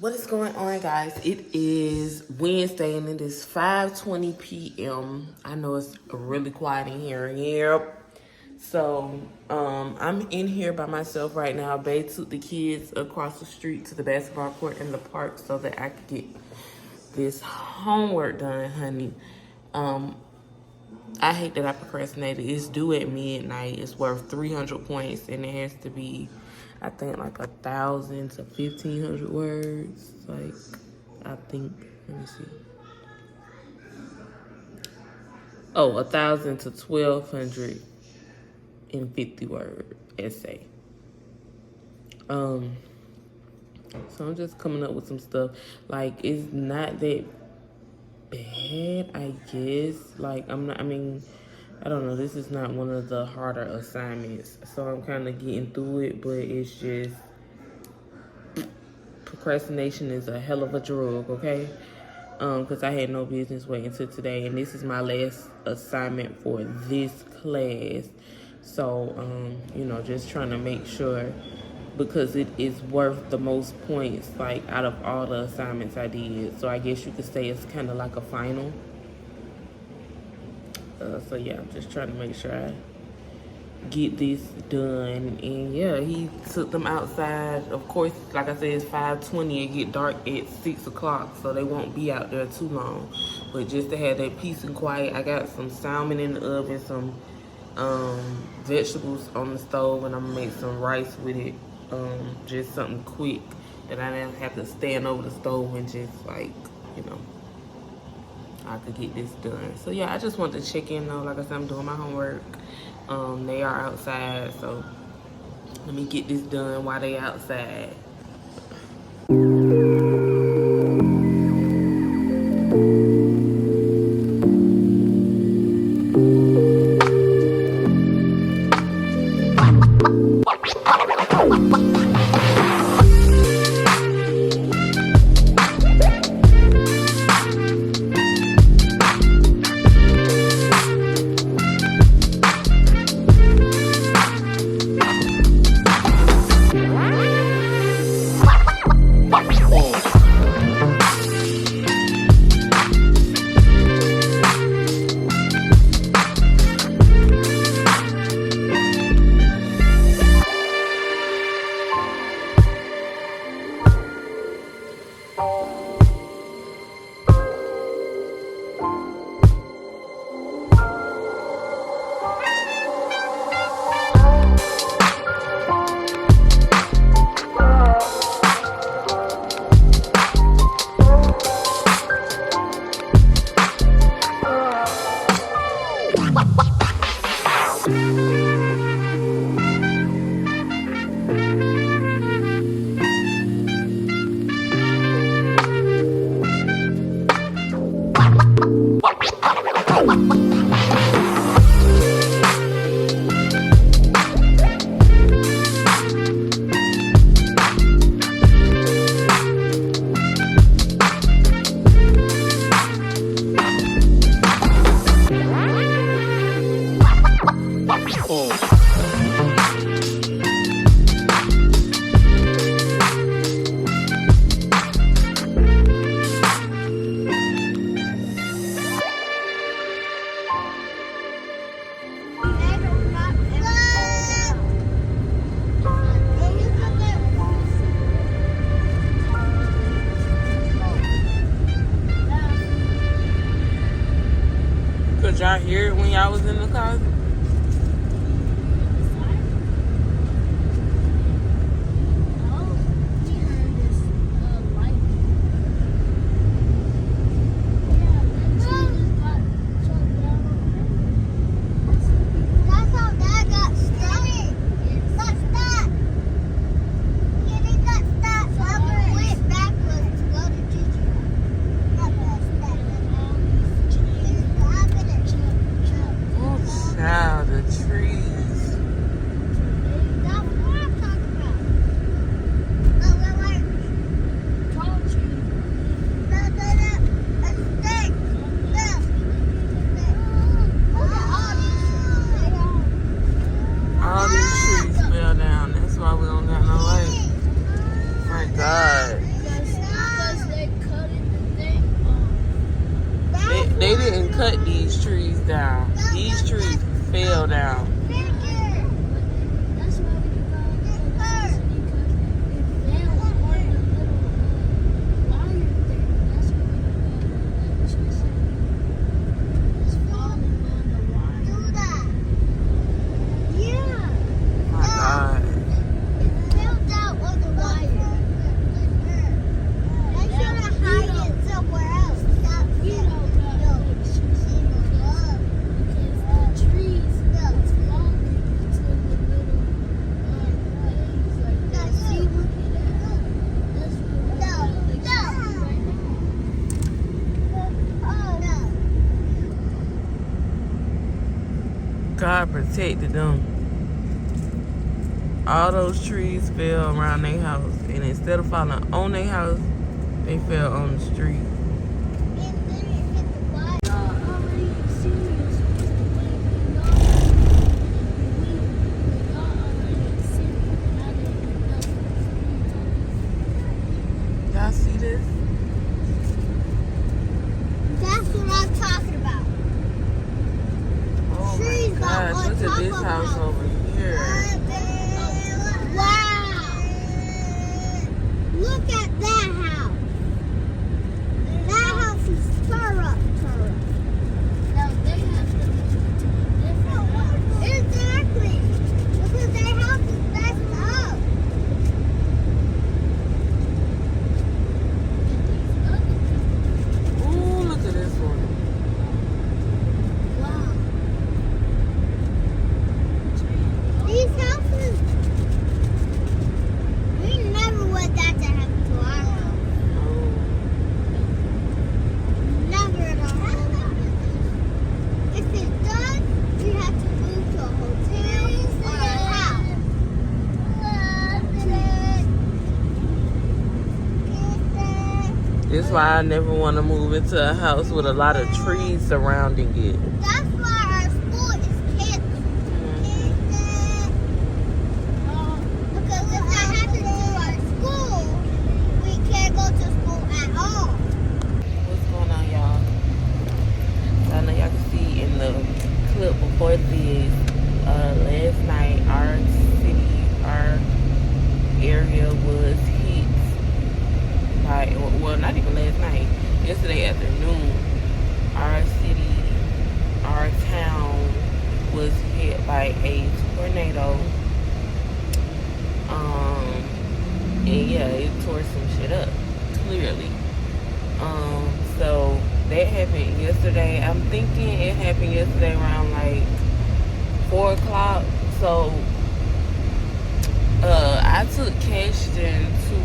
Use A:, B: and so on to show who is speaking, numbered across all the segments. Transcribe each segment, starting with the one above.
A: What is going on, guys? It is Wednesday and it is 5:20 p.m. I know it's really quiet in here. Yep. So, I'm in here by myself right now. Bae took the kids across the street to the basketball court in the park so that I could get this homework done, honey. I hate that I procrastinated. It's due at midnight. It's worth 300 points, and it has to be, I think, like 1,000 to 1,500 words. Like, I think, let me see. Oh, 1,000 to 1,250 word essay. So I'm just coming up with some stuff. Like, it's not that bad, I guess. Like, I don't know, this is not one of the harder assignments, so I'm kind of getting through it, but it's just, procrastination is a hell of a drug, okay? Because I had no business waiting till today, and this is my last assignment for this class, so, just trying to make sure, because it is worth the most points, like, out of all the assignments I did, so I guess you could say it's kind of like a final. So yeah, I'm just trying to make sure I get this done. And yeah, he took them outside. Of course, like I said, it's 5:20. It get dark at 6 o'clock, so they won't be out there too long. But just to have that peace and quiet, I got some salmon in the oven, some vegetables on the stove, and I'm gonna make some rice with it. Just something quick that I didn't have to stand over the stove and just I could get this done. So yeah, I just wanted to check in though. Like I said, I'm doing my homework. They are outside, so let me get this done while they outside. Could y'all hear it when y'all was in the car? cut these trees down. These trees fell down. God protected them. All those trees fell around their house, and instead of falling on their house, they fell on the street. Y'all see this?
B: That's what I'm talking about.
A: Oh
B: Trees
A: my
B: are
A: gosh,
B: on
A: look at
B: top
A: this
B: of
A: house over here.
B: Wow! Look at that house. That house is thorough. No, they have to be different. Exactly. Because their house is messed up.
A: Ooh, look at this one.
B: Wow. These houses, we never want that to happen to our house.
A: Oh.
B: Never at all. If it does, we have to move to a hotel or a house.
A: That's why I never want to move into a house with a lot of trees surrounding it.
B: That's why our school is canceled. Because if that happens to our school, we can't go to school at all.
A: What's going on, y'all? So I know y'all can see in the clip before this, last night our area was hit by, well, not even last night, yesterday afternoon, our city, our town was hit by a tornado. And yeah, it tore some shit up, clearly. So that happened yesterday. I'm thinking it happened yesterday around like 4 o'clock. So I took Cashton to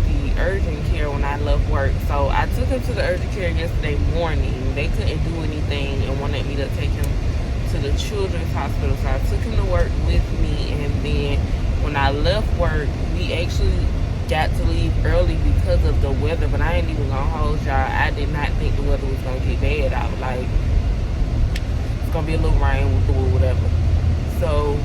A: the urgent care when I left work. So I took him to the urgent care yesterday morning. They couldn't do anything and wanted me to take him to the children's hospital. So I took him to work with me, and then when I left work, we actually got to leave early because of the weather, but I ain't even gonna hold y'all. I did not think the weather was gonna get bad. I was like, it's gonna be a little rain or whatever. So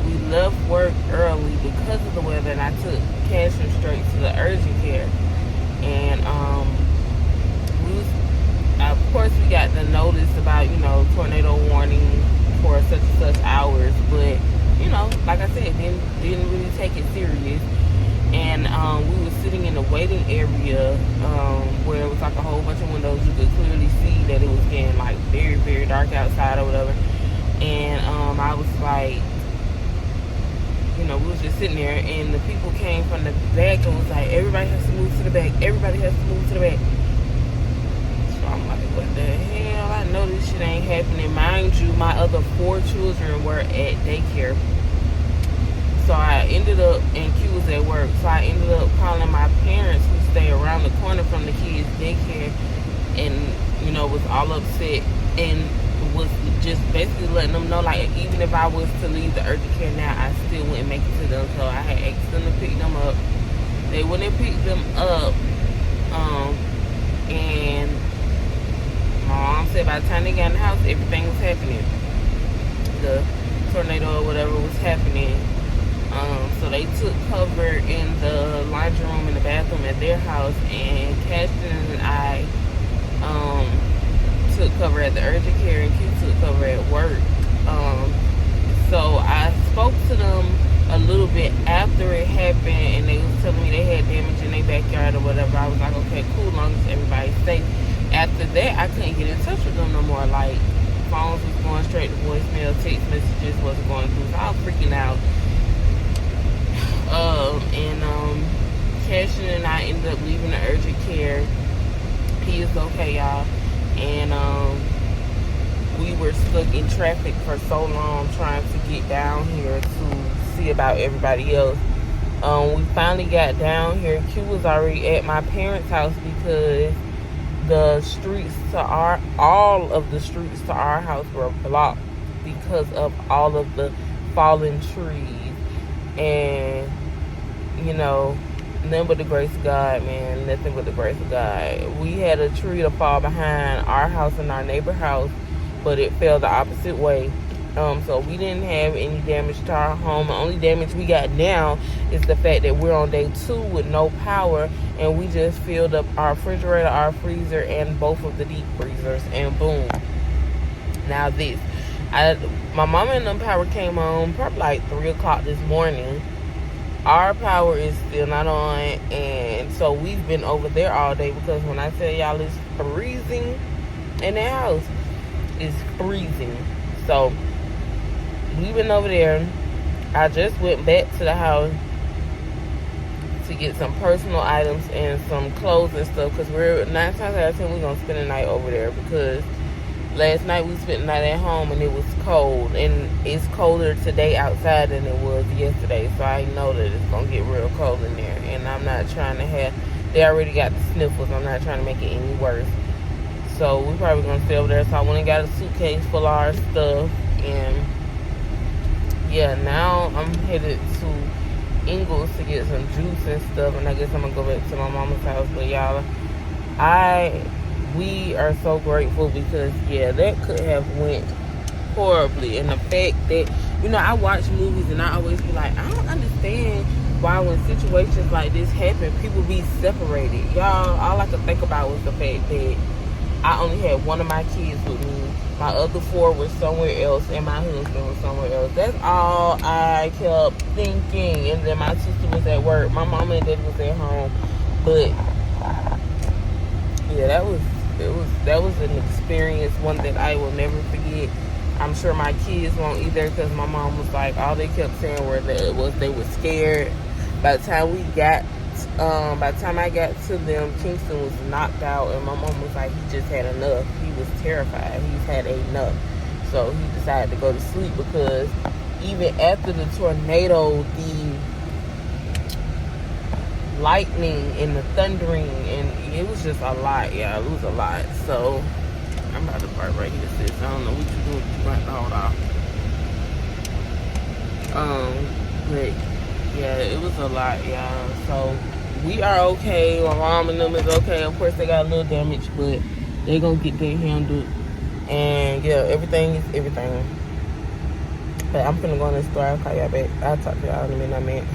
A: we left work early because of the weather, and I took Cashman straight to the urgent care. And of course we got the notice about, tornado warning for such and such hours, but like I said, didn't really take it serious. And we were sitting in the waiting area where it was like a whole bunch of windows. You could clearly see that it was getting like very, very dark outside or whatever. And I was like, we was just sitting there, and the people came from the back and was like, everybody has to move to the back. Everybody has to move to the back. So I'm like, what the hell? I know this shit ain't happening. Mind you, my other 4 children were at daycare. So I ended up, and Q was at work, so I ended up calling my parents who stay around the corner from the kids' daycare, and, was all upset, and was just basically letting them know, like, even if I was to leave the urgent care now, I still wouldn't make it to them. So I had asked them to pick them up. They wouldn't pick them up, and my mom said by the time they got in the house, everything was happening. The tornado or whatever was happening. So they took cover in the laundry room and the bathroom at their house, and Cashton and I took cover at the urgent care and Q took cover at work. So I spoke to them a little bit after it happened, and they was telling me they had damage in their backyard or whatever. I was like, okay, cool, long as everybody's safe. After that, I couldn't get in touch with them no more. Like, phones was going straight to voicemail, text messages wasn't going through, so I was freaking out. Cashin and I ended up leaving the urgent care. He is okay, y'all. And we were stuck in traffic for so long trying to get down here to see about everybody else. We finally got down here. Q was already at my parents' house because the streets to all of the streets to our house were blocked because of all of the fallen trees. And, you know, nothing but the grace of God, man. Nothing but the grace of God. We had a tree to fall behind our house and our neighbor house, but it fell the opposite way. So we didn't have any damage to our home. The only damage we got now is the fact that we're on day 2 with no power, and we just filled up our refrigerator, our freezer, and both of the deep freezers, and boom. Now this. My mama and them power came on probably like 3 o'clock this morning. Our power is still not on, and so we've been over there all day because when I tell y'all it's freezing in the house, it's freezing. So we've been over there. I just went back to the house to get some personal items and some clothes and stuff because we're 9 times out of 10 we're gonna spend the night over there because last night we spent the night at home and it was cold, and it's colder today outside than it was yesterday, so I know that it's gonna get real cold in there, and I'm not trying to have, they already got the sniffles, I'm not trying to make it any worse. So we're probably gonna stay over there. So I went and got a suitcase full of our stuff, and yeah, now I'm headed to Ingles to get some juice and stuff, and I guess I'm gonna go back to my mama's house. But y'all, we are so grateful because yeah, that could have went horribly. And the fact that, you know, I watch movies and I always be like, I don't understand why when situations like this happen, people be separated. Y'all, all I could think about was the fact that I only had one of my kids with me. My other 4 were somewhere else, and my husband was somewhere else. That's all I kept thinking. And then my sister was at work. My mama and dad was at home. But yeah, that was an experience, one that I will never forget. I'm sure my kids won't either, because my mom was like, all they kept saying was they were scared. By the time I got to them, Kingston was knocked out, and my mom was like, he just had enough. He was terrified. He's had enough. So he decided to go to sleep because even after the tornado, the lightning and the thundering, and it was just a lot, yeah, it was a lot. So I'm about to park right here, sis. I don't know what you doing, but you got to hold off. But yeah, it was a lot, y'all. So we are okay. My mom and them is okay. Of course, they got a little damage, but they gonna get that handled. And yeah, everything is everything. But I'm finna go in the store. I'll call y'all back. I'll talk to y'all in a minute, man.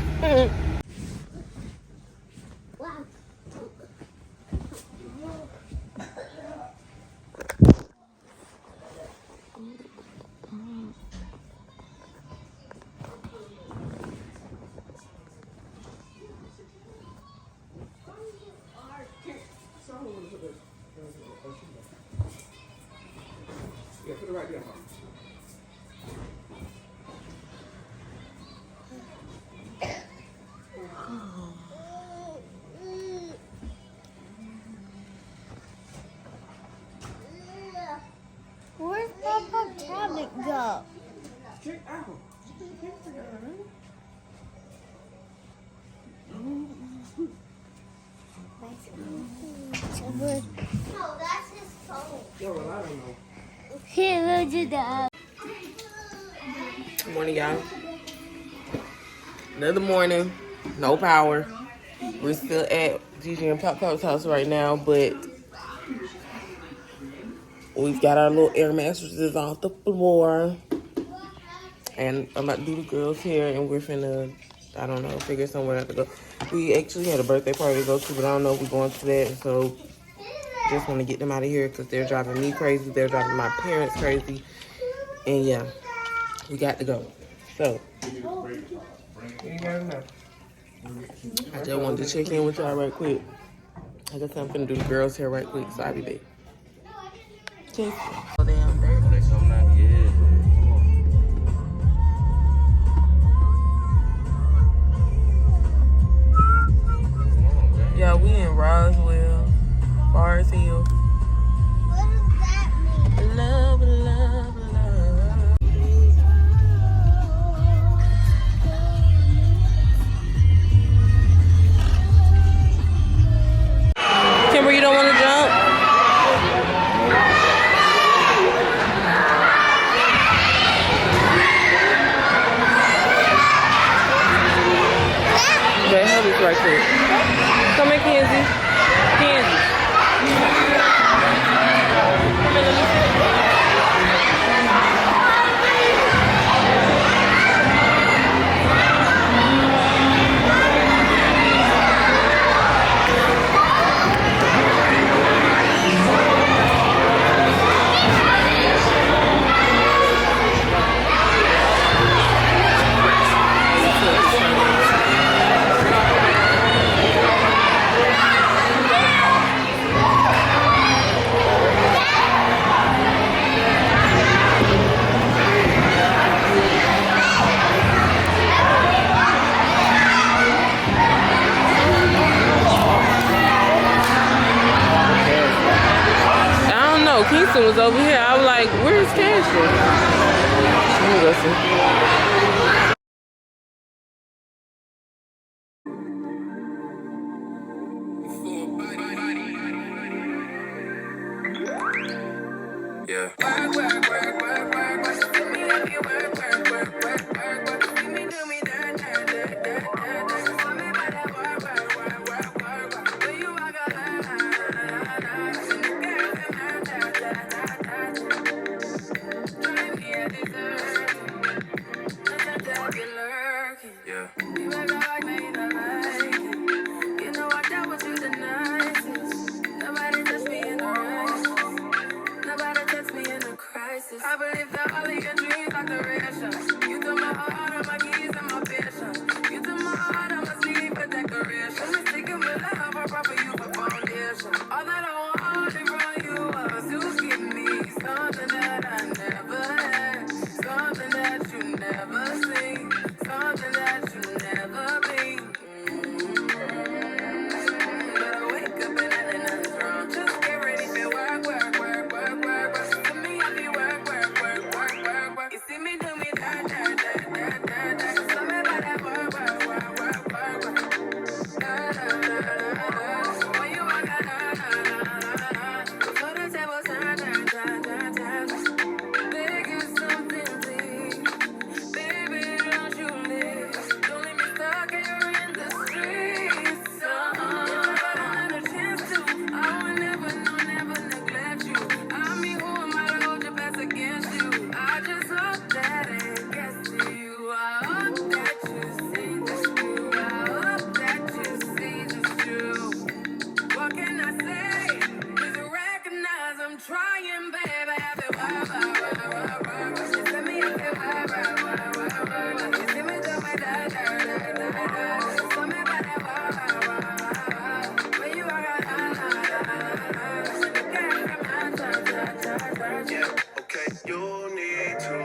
C: Yeah, put it right there, Mom.
B: Where's Papa tablet go?
C: Check out.
B: No, that's his phone.
C: Yeah, well, I don't know.
B: Here, we'll do that.
A: Good morning, y'all. Another morning, no power. We're still at Gigi and Pop Pop's house right now, but we've got our little air mattresses off the floor. And I'm about to do the girls' hair, and we're finna, I don't know, figure somewhere out to go. We actually had a birthday party to go to, but I don't know if we're going to that, so just want to get them out of here because they're driving me crazy. They're driving my parents crazy. And yeah, we got to go. So, I just wanted to check in with y'all right quick. I guess I'm finna do the girls' hair right quick, so I'll be back. Okay. So damn dirty. Yeah, we in Roswell, Forest Hill.
B: What does that mean?
A: Love, love, love. Kimber, you don't want to jump? Okay, hold this right quick. Come here, Kenzie. Kenzie. Come here, let me see. Kingston was over here. I was like, where's Cashel? Let me go see. Yeah. I believe that all of your dreams are duration. You took my heart, all my keys, and my patience. You took my heart, I must leave for decoration. Mistaken with love, I brought for you for foundation. All that I wanted from you was to give me something that I never had, something that you never seen, something that you never been. But I wake up and nothing's wrong. Just get ready for work, work, work, work, work, work. To me, I be work, work, work, work, work, work. You see me do me that, that, that, that, that, that. Tell me about that work, work, work, work, work, work. Da, da, da, da, da. When you walk out, da, da, da, da, da. Before the table turn, da, da, da, da, da. Beg you something, please. Baby, don't you leave. Don't leave me stuck here in the streets. If I don't have a chance to, I would never, no, never neglect you. I mean, who am I to hold your best against you? I just hope that it gets to you. I hope that you see this true. I hope that you see this true. What can I say? Please recognize I'm trying, baby. I feel wild, wild, wild, wild, wild. You send me a feel wild, wild, wild, wild, wild. You see me do my da, da, da, da, da. Tell me about that wild, wild, wild, wild. When you are da, da, da, da, da. You can't come out, da, da, da, da.
D: Yeah, okay, you need to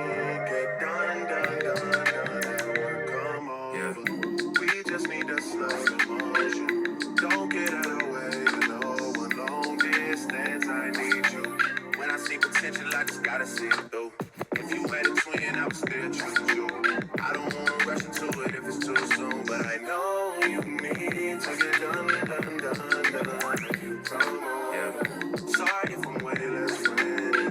D: get done, done, done, done, and work come over. We just need a slow motion. Don't get out of the way, no one long distance, I need you. When I see potential, I just gotta see it through. If you had a twin, I would still choose you. I don't wanna rush into it if it's too soon, but I know you need to get done, done, done, done. Come on, sorry if I'm way less friendly.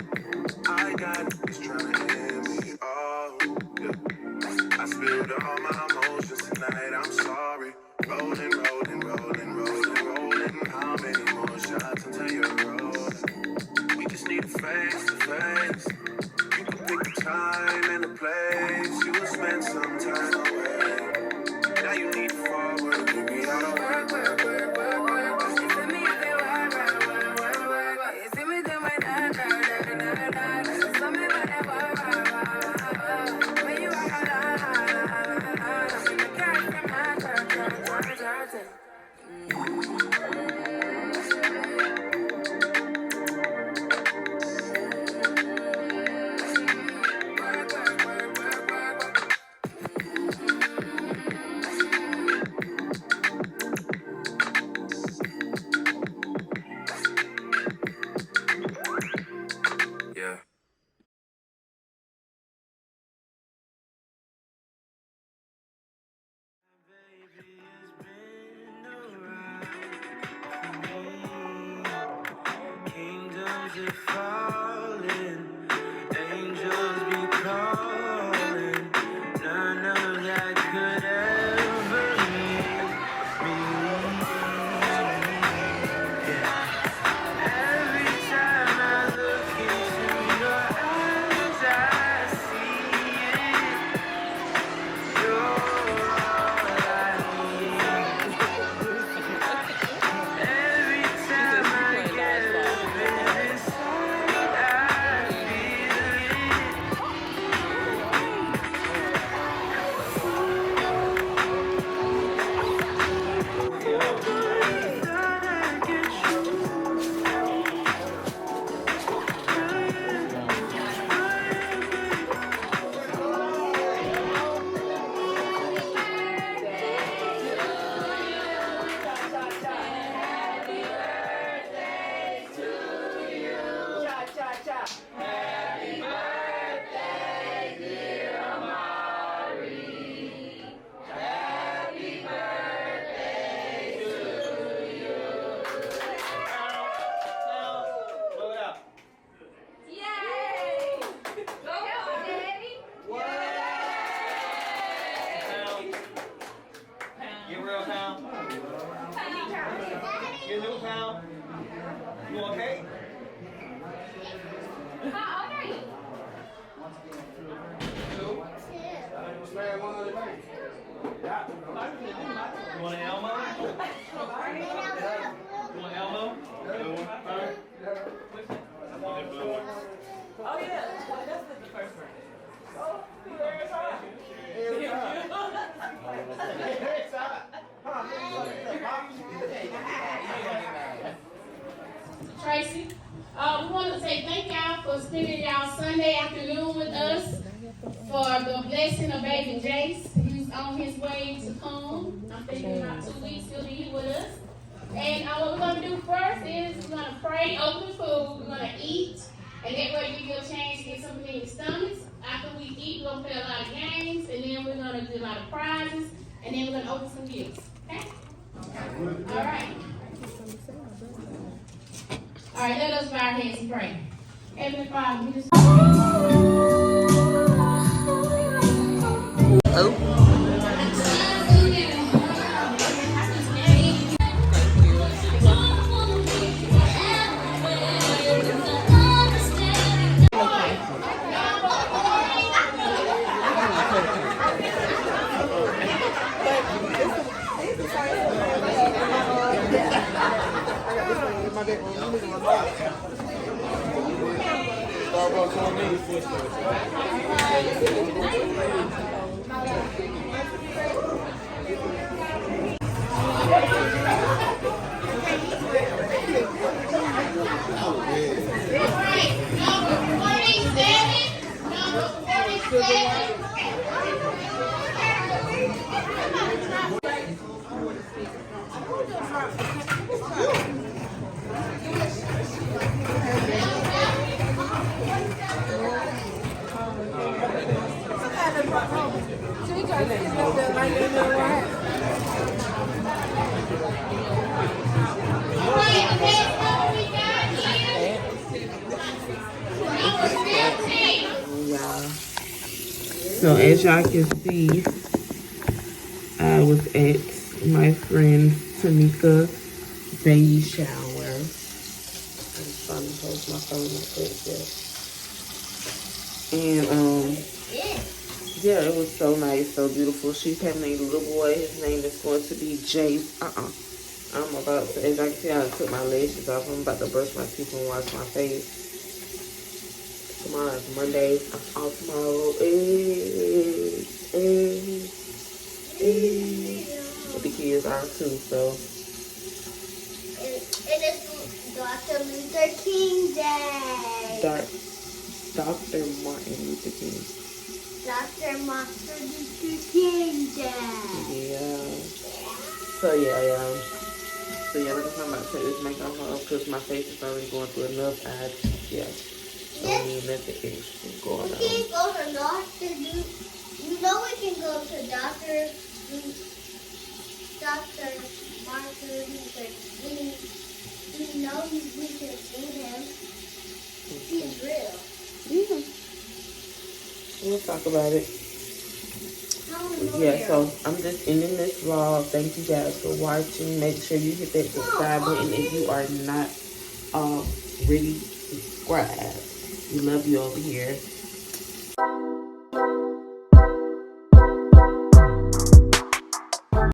D: I got niggas tryna end me off. Yeah. I spilled all my emotions tonight, I'm sorry. Rolling, rolling, rolling, rolling, rolling. How many more shots until you're rolling? We just need a face to face. You can pick the time and the place. are falling, angels be calling. None of that could ever make me leave. Yeah. Every time I look into your eyes, I see it. You're all I need. Every time I get a bit inside, I feel it. Thought I'd get you.
E: Get real, pal. Get new, pal. You okay?
B: How old are you?
C: Slam one of the legs. Yeah.
E: You want an Elmo? You want Elmo? Oh yeah, that's the first one. Oh, every time.
F: Tracy. We want to say thank y'all for spending y'all Sunday afternoon with us for the blessing of baby Jace. He's on his way to come. I'm thinking about 2 weeks he'll be here with us. And what we're going to do first is we're going to pray, open the food, we're going to eat, and that way we get a chance to get something in your stomachs. After we eat, we're going to play a lot of games, and then we're going to do a lot of prizes, and then we're going to open some gifts. Okay? All right. All right, let us bow our heads and pray. Heavenly Father, we just...
A: So as y'all can see, I was at my friend Tanika baby shower. I'm trying to hold my phone like that, and yeah, it was so nice, so beautiful. She's having a little boy. His name is going to be Jace. I'm about to, as I can see, I took my lashes off. I'm about to brush my teeth and wash my face. Tomorrow is Monday. I'm off tomorrow. But the kids are too, so.
B: It is Dr. Luther King Day.
A: Dr. Martin Luther King.
B: Dr. Martin Luther King Day.
A: Yeah. So yeah, like I said, I'm about to take this makeup off because my face is already going through enough. Don't need nothing extra going on.
B: We can go to Dr. You know we can go to Dr. Martin Luther King. We know we can see him.
A: We'll talk about it. Yeah, so I'm just ending this vlog. Thank you guys for watching. Make sure you hit that subscribe button if you are not already subscribed. We love you over here.